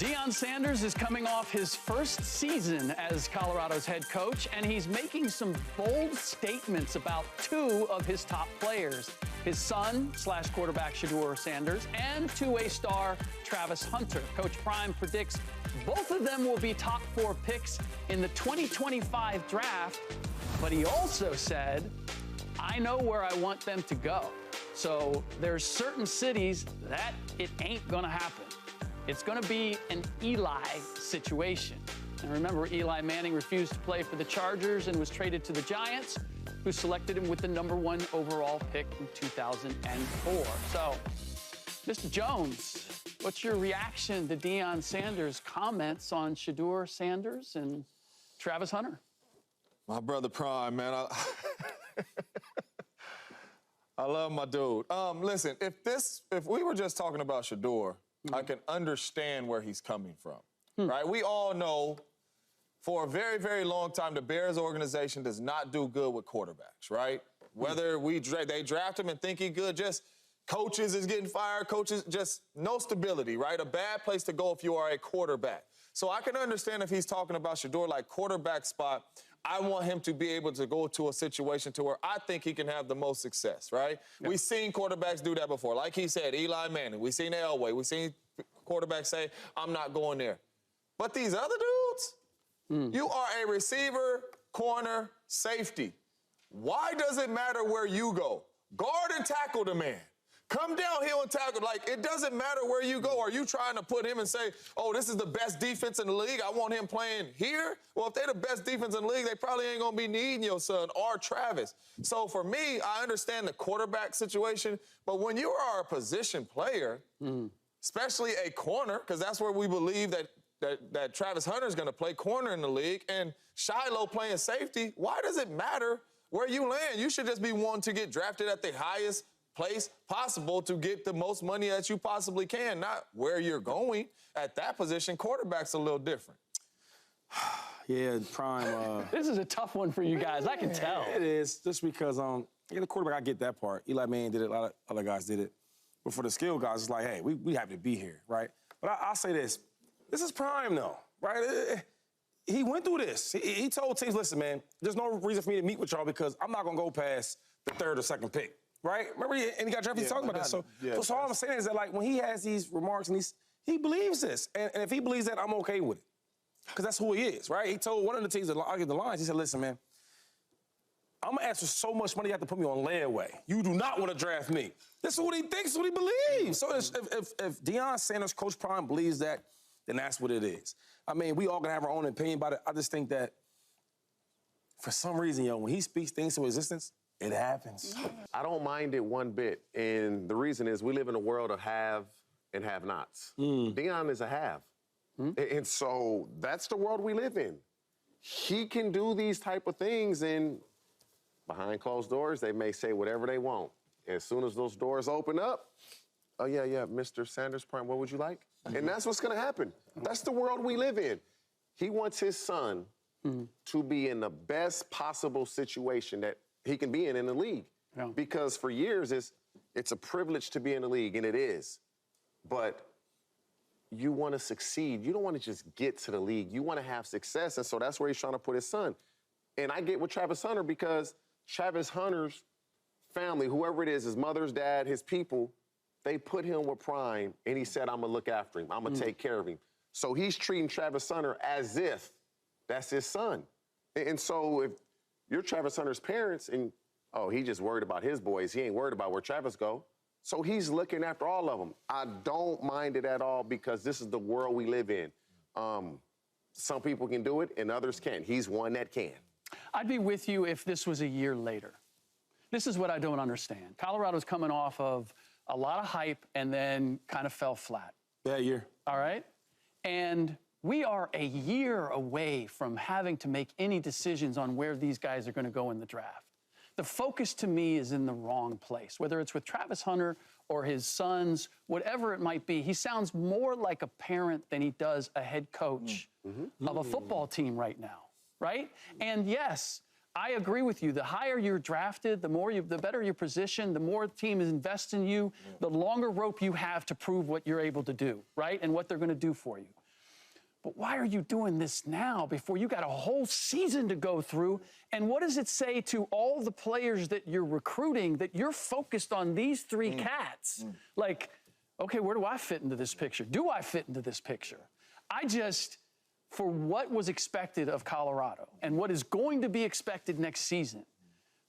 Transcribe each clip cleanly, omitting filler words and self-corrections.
Deion Sanders is coming off his first season as Colorado's head coach, and he's making some bold statements about two of his top players, his son/quarterback Shedeur Sanders and two-way star Travis Hunter. Coach Prime predicts both of them will be top 4 picks in the 2025 draft, but he also said, I know where I want them to go. So there's certain cities that it ain't gonna happen. It's going to be an Eli situation. And remember, Eli Manning refused to play for the Chargers and was traded to the Giants, who selected him with the #1 overall pick in 2004. So, Mr. Jones, what's your reaction to Deion Sanders' comments on Shedeur Sanders and Travis Hunter? My brother Prime, man, I love my dude. Listen, if we were just talking about Shedeur, I can understand where he's coming from, right? We all know for a very, very long time, the Bears organization does not do good with quarterbacks, right? Whether they draft him and think he's good, just coaches is getting fired, coaches, just no stability, right? A bad place to go if you are a quarterback. So I can understand if he's talking about Shedeur like quarterback spot. I want him to be able to go to a situation to where I think he can have the most success, right? Yeah. We've seen quarterbacks do that before. Like he said, Eli Manning. We've seen Elway. We've seen quarterbacks say, I'm not going there. But these other dudes, you are a receiver, corner, safety. Why does it matter where you go? Guard and tackle the man. Come downhill and tackle. Like, it doesn't matter where you go. Are you trying to put him and say, oh, this is the best defense in the league, I want him playing here? Well, if they're the best defense in the league, they probably ain't going to be needing your son or Travis. So for me, I understand the quarterback situation, but when you are a position player, especially a corner, because that's where we believe that Travis Hunter is going to play corner in the league, and Shiloh playing safety, why does it matter where you land? You should just be wanting to get drafted at the highest place possible to get the most money that you possibly can, not where you're going at that position. Quarterback's a little different. Yeah, Prime. This is a tough one for you guys. I can tell. It is, just because the quarterback, I get that part. Eli Manning did it, a lot of other guys did it. But for the skill guys, it's like, hey, we happy to be here, right? But I'll say this is Prime, though, right? He went through this. He told teams, listen, man, there's no reason for me to meet with y'all because I'm not going to go past the 3rd or 2nd pick. Right? Remember, and he got drafted, he's talking about that. So all I'm saying is that, like, when he has these remarks and he believes this. And if he believes that, I'm okay with it. Because that's who he is, right? He told one of the teams that argued the lines, he said, listen, man, I'm going to ask for so much money you have to put me on layaway. You do not want to draft me. This is what he thinks, what he believes. So if Deion Sanders, Coach Prime, believes that, then that's what it is. I mean, we all going to have our own opinion about it. I just think that for some reason, when he speaks things to existence, it happens. I don't mind it one bit, and the reason is we live in a world of have and have-nots. Deion is a have, and so that's the world we live in. He can do these type of things, and behind closed doors, they may say whatever they want. As soon as those doors open up, oh, yeah, Mr. Sanders Prime, what would you like? And that's what's going to happen. That's the world we live in. He wants his son to be in the best possible situation that he can be in the league. Yeah. Because for years, it's a privilege to be in the league, and it is. But you want to succeed. You don't want to just get to the league. You want to have success, and so that's where he's trying to put his son. And I get with Travis Hunter because Travis Hunter's family, whoever it is, his mother's dad, his people, they put him with Prime, and he said, I'm going to look after him. I'm going to take care of him. So he's treating Travis Hunter as if that's his son. And so if you're Travis Hunter's parents, and, oh, he just worried about his boys. He ain't worried about where Travis go. So he's looking after all of them. I don't mind it at all because this is the world we live in. Some people can do it, and others can't. He's one that can. I'd be with you if this was a year later. This is what I don't understand. Colorado's coming off of a lot of hype and then kind of fell flat. Bad year. All right? And we are a year away from having to make any decisions on where these guys are going to go in the draft. The focus to me is in the wrong place, whether it's with Travis Hunter or his sons, whatever it might be. He sounds more like a parent than he does a head coach of a football team right now, right? And yes, I agree with you. The higher you're drafted, the better your position, the more the team invests in you, the longer rope you have to prove what you're able to do, right? And what they're going to do for you. but why are you doing this now before you got a whole season to go through? And what does it say to all the players that you're recruiting that you're focused on these three cats? Like, okay, where do I fit into this picture? Do I fit into this picture? For what was expected of Colorado and what is going to be expected next season,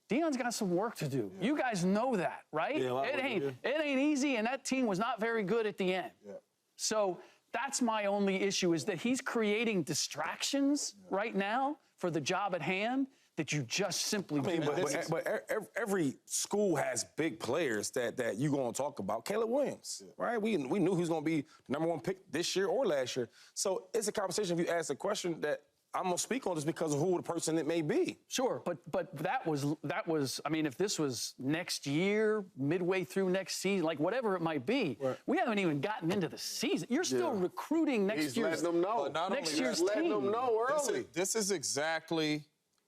Deion's got some work to do. Yeah. You guys know that, right? Yeah, it ain't easy, and that team was not very good at the end. Yeah. So that's my only issue, is that he's creating distractions right now for the job at hand that you just simply but every school has big players that you're going to talk about. Caleb Williams, right? We knew he was going to be the #1 pick this year or last year. So it's a conversation if you ask a question that I'm going to speak on just because of who the person it may be. Sure, but that was, I mean, if this was next year, midway through next season, like whatever it might be, we haven't even gotten into the season. You're still recruiting next year's letting them know. Next year's letting team. them know early. This is exactly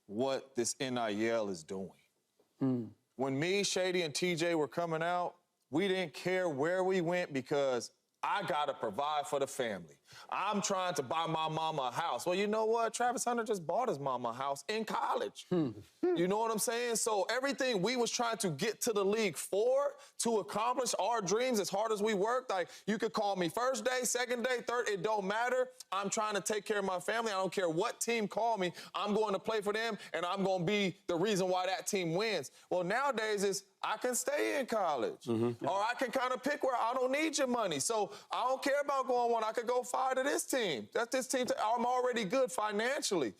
what this NIL is doing. When me, Shady, and TJ were coming out, we didn't care where we went because I got to provide for the family. I'm trying to buy my mama a house. Well, you know what? Travis Hunter just bought his mama a house in college. You know what I'm saying? So everything we was trying to get to the league for, to accomplish our dreams as hard as we worked, like you could call me first day, second day, third, it don't matter. I'm trying to take care of my family. I don't care what team call me. I'm going to play for them, and I'm going to be the reason why that team wins. Well, nowadays it's I can stay in college, or I can kind of pick where I don't need your money. So I don't care about going one. I could go 5 to this team. That's this team. I'm already good financially.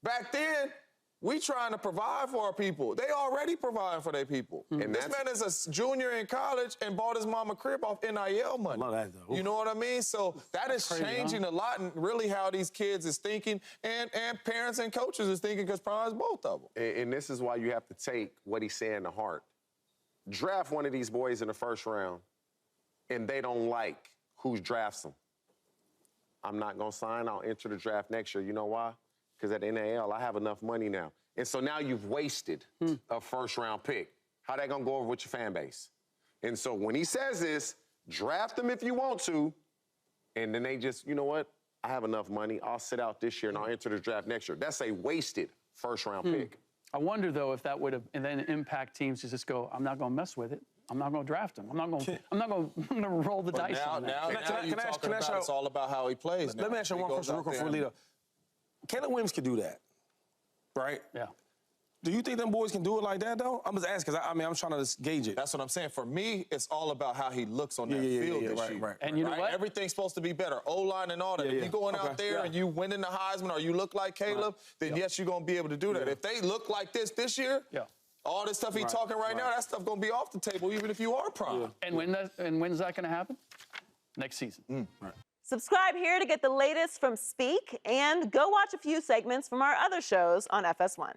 Back then, we trying to provide for our people. They already providing for their people. And this man is a junior in college and bought his mama crib off NIL money. Love that, though. You know what I mean? So that is changing a lot in really how these kids is thinking, and parents and coaches is thinking, because Prime's both of them. And this is why you have to take what he's saying to heart. Draft one of these boys in the first round, and they don't like who drafts them. I'm not going to sign. I'll enter the draft next year. You know why? Because at NAL, I have enough money now. And so now you've wasted a first-round pick. How that going to go over with your fan base? And so when he says this, draft them if you want to, and then they just, you know what? I have enough money. I'll sit out this year, and I'll enter the draft next year. That's a wasted first-round pick. I wonder, though, if that would have and then impact teams to just go, I'm not going to mess with it. I'm not going to draft him. I'm not going to roll the dice on that. It's all about how he plays. Let me ask you one question real quick for a leader. Caleb Williams could do that, right? Yeah. Do you think them boys can do it like that, though? I'm just asking, because I'm trying to just gauge it. That's what I'm saying. For me, it's all about how he looks on that field this year. Right. And you know what? Everything's supposed to be better. O-line and all that. If you're going out there and you winning the Heisman or you look like Caleb, then yes, you're going to be able to do that. If they look like this year, all this stuff he's talking right now, that stuff going to be off the table, even if you are Prime. And when's that going to happen? Next season. Right. Subscribe here to get the latest from Speak, and go watch a few segments from our other shows on FS1.